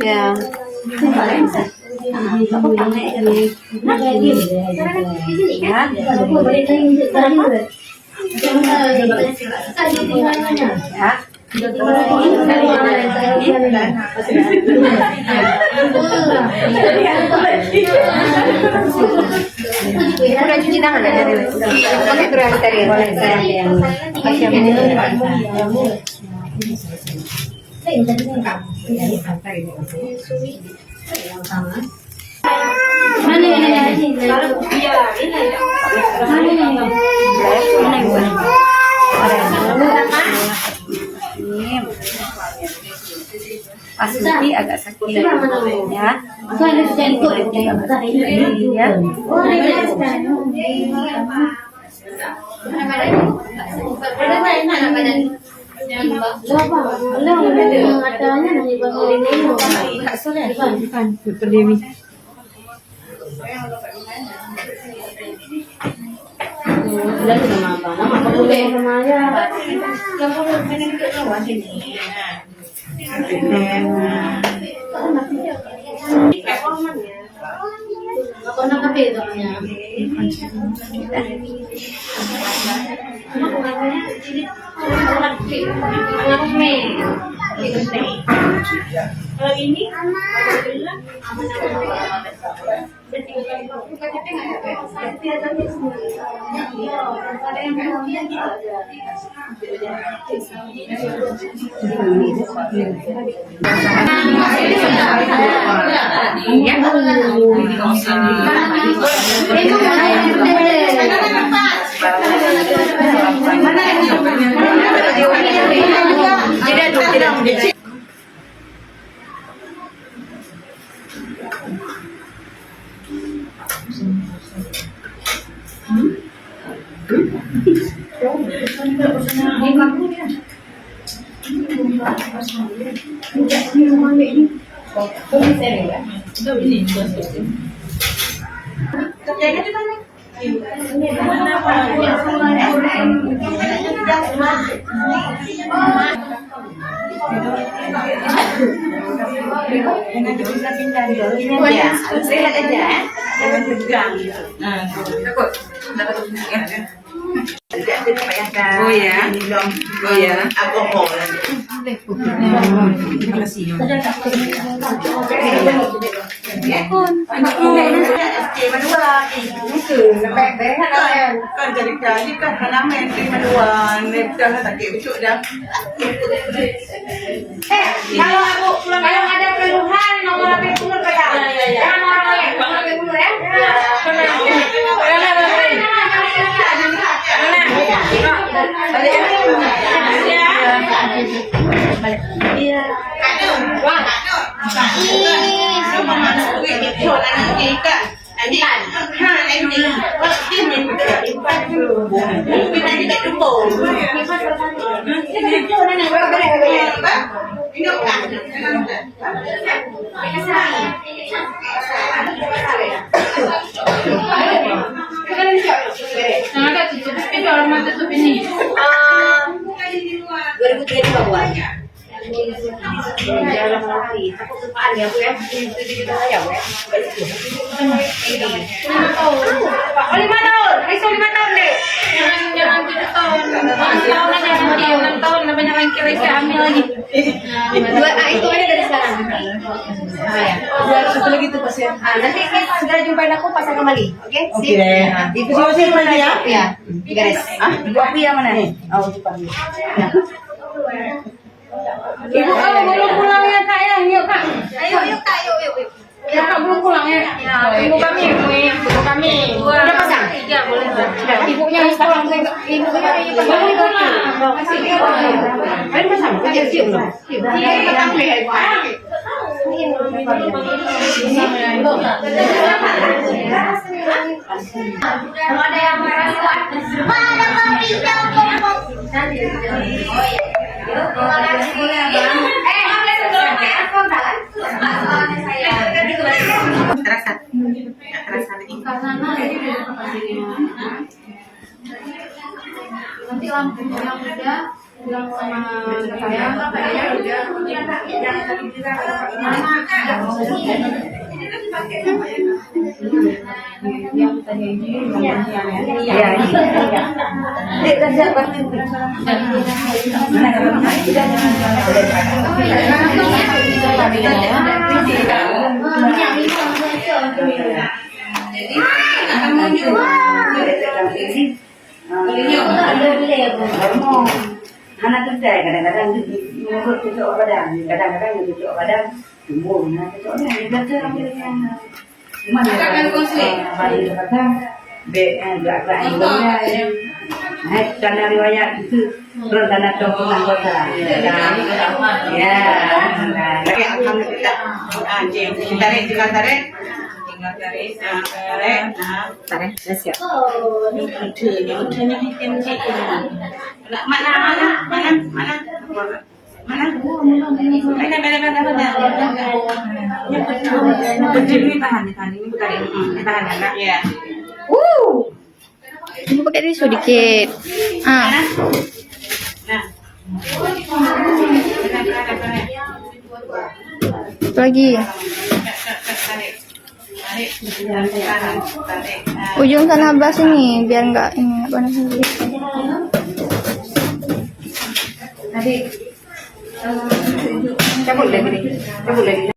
Ya. Udah cuci tangan ya? Pakai kertas tadi ya? Mana yang Asuki agak sakit ya. Kalau ini sehat aja, jangan tegang. Takut dapat oh ya, oh ya, alkohol. Terima kasih. Kan jadi kali kan karena main kedua, jangan sakit besok dah. Kalau ada keluhan nomor HP Bunur kayak. Jangan orang lain, nomor HP Bunur ya. Tutup ini. 2003 bawahnya. Jalan lagi. Takut tupaan ya Bu ya. Itu kita ya Bu ya. 5 tahun. Risau 5 tahun deh. Jangan 7 tahun. 6 tahun lebih banyak kira hamil lagi. Itu aja dari sekarang. Satu lagi tuh pasien. Nanti segera jumpain aku pasang kembali. Oke? Oke. Itu pasien mana ya? Ya. Garis. Ibu aku yang mana? Oh, Jepang. Ibu belum pulang ya Kak ya? Yuk Kak. Ayo Kak, yuk. Ya Kak belum pulang ya? Ibu kami. Udah pasang? Iya boleh. Ibunya harus pulang. Ibunya belum pulang. Masih kalian pasang? Kerja siap belum? Iya kita pilih. Kalau ada yang marah ada kopi jauh. Nanti lampu yang udah bilang sama saya katanya udah anak tuh saya kadang-kadang menurut cocok badan, kadang-kadang cocok badan tumbuh, cocoknya juga yang mana balik kadang gerak-gerak hidungnya, karena riwayat itu berencana tongkongan kota, ya, Kayak akan kita anjing, tarik, tinggal tarik, tarik, nah, tarik, siap. Muternya hitam sih. Mana? Ini tahan, ini tarik, tahan enggak? Ya. Ini pakai tisu dikit. Ah. Nah. Lagi. Ujung sana belah sini biar enggak ini apa namanya. cabut lagi.